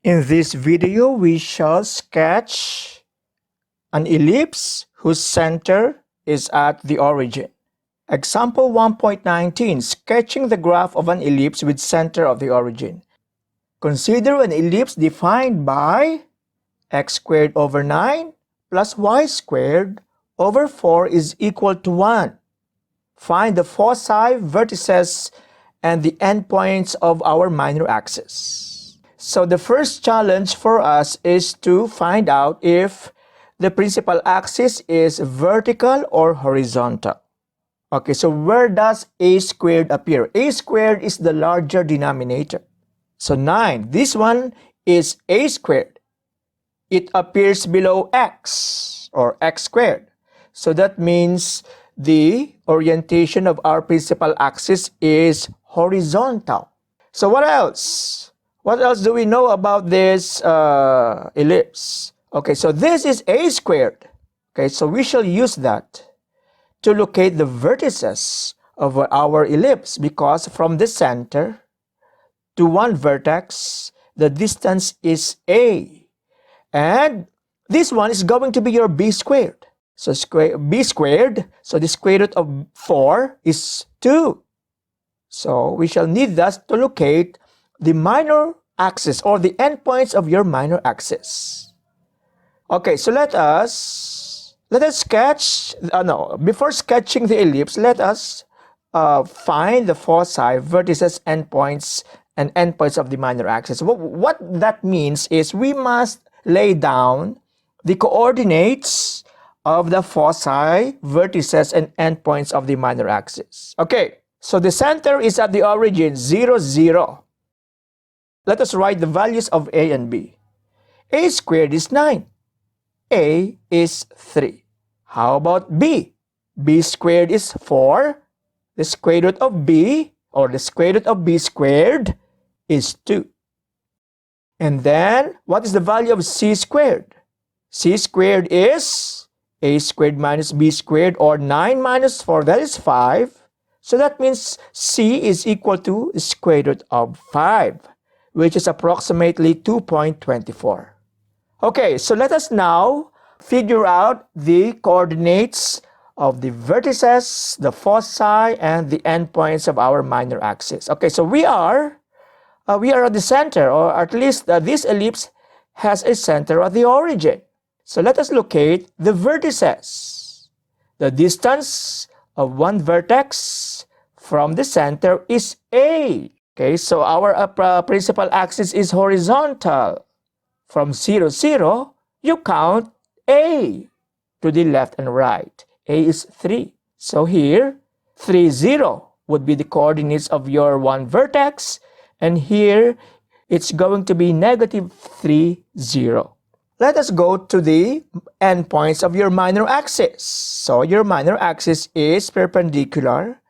In this video, we shall sketch an ellipse whose center is at the origin. Example 1.19, sketching the graph of an ellipse with center of the origin. Consider an ellipse defined by x squared over 9 plus y squared over 4 is equal to 1. Find the foci, vertices, and the endpoints of our minor axis. So the first challenge for us is to find out if the principal axis is vertical or horizontal. Okay, so where does a squared appear? A squared is the larger denominator. So 9, this one is a squared. It appears below x or x squared. So that means the orientation of our principal axis is horizontal. So what else? What else do we know about this ellipse? Okay, so this is a squared. Okay, so we shall use that to locate the vertices of our ellipse, because from the center to one vertex, the distance is a. And this one is going to be your b squared. So b squared, so the square root of 4 is 2. So we shall need that to locate the minor axis or the endpoints of your minor axis. Okay, so let us sketch, before sketching the ellipse, let us find the foci, vertices, endpoints, and endpoints of the minor axis. What that means is we must lay down the coordinates of the foci, vertices, and endpoints of the minor axis. Okay, so the center is at the origin, 0, 0. Let us write the values of a and b. A squared is 9. A is 3. How about b? B squared is 4. The square root of b, or the square root of b squared, is 2. And then, what is the value of c squared? C squared is a squared minus b squared, or 9 minus 4, that is 5. So that means c is equal to the square root of 5, which is approximately 2.24. Okay, so let us now figure out the coordinates of the vertices, the foci, and the endpoints of our minor axis. Okay, so we are at the center, or at least this ellipse has a center at the origin. So let us locate the vertices. The distance of one vertex from the center is a. Okay, so our principal axis is horizontal. From 0, 0, you count a to the left and right. A is 3. So here, 3, 0 would be the coordinates of your one vertex. And here, it's going to be negative 3, 0. Let us go to the endpoints of your minor axis. So your minor axis is perpendicular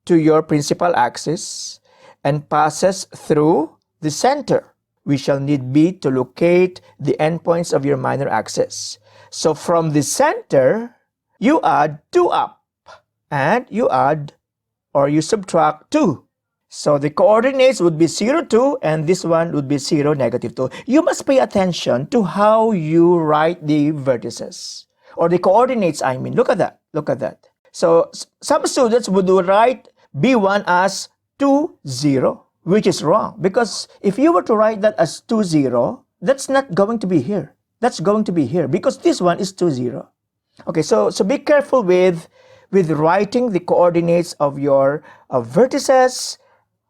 to your principal axis and passes through the center. We shall need b to locate the endpoints of your minor axis. So from the center, you add 2 up, and you add or you subtract 2. So the coordinates would be 0, 2, and this one would be 0, negative 2. You must pay attention to how you write the vertices, or the coordinates, I mean. Look at that. Look at that. So some students would write b1 as 2, 0, which is wrong. Because if you were to write that as 2, 0, that's not going to be here. That's going to be here, because this one is 2, 0. Okay, so be careful with writing the coordinates of your vertices,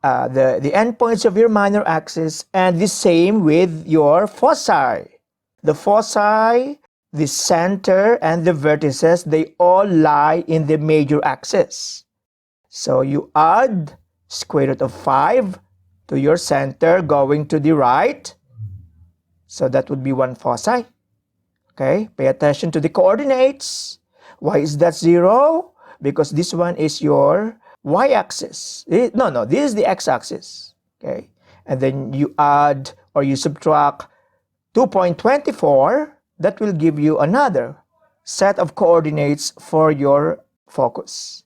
the endpoints of your minor axis, and the same with your foci. The foci, the center, and the vertices, they all lie in the major axis. So you add square root of 5 to your center going to the right. So that would be 1 foci. Okay, pay attention to the coordinates. Why is that 0? Because this one is your y-axis. No, this is the x-axis. Okay, and then you add or you subtract 2.24. That will give you another set of coordinates for your focus.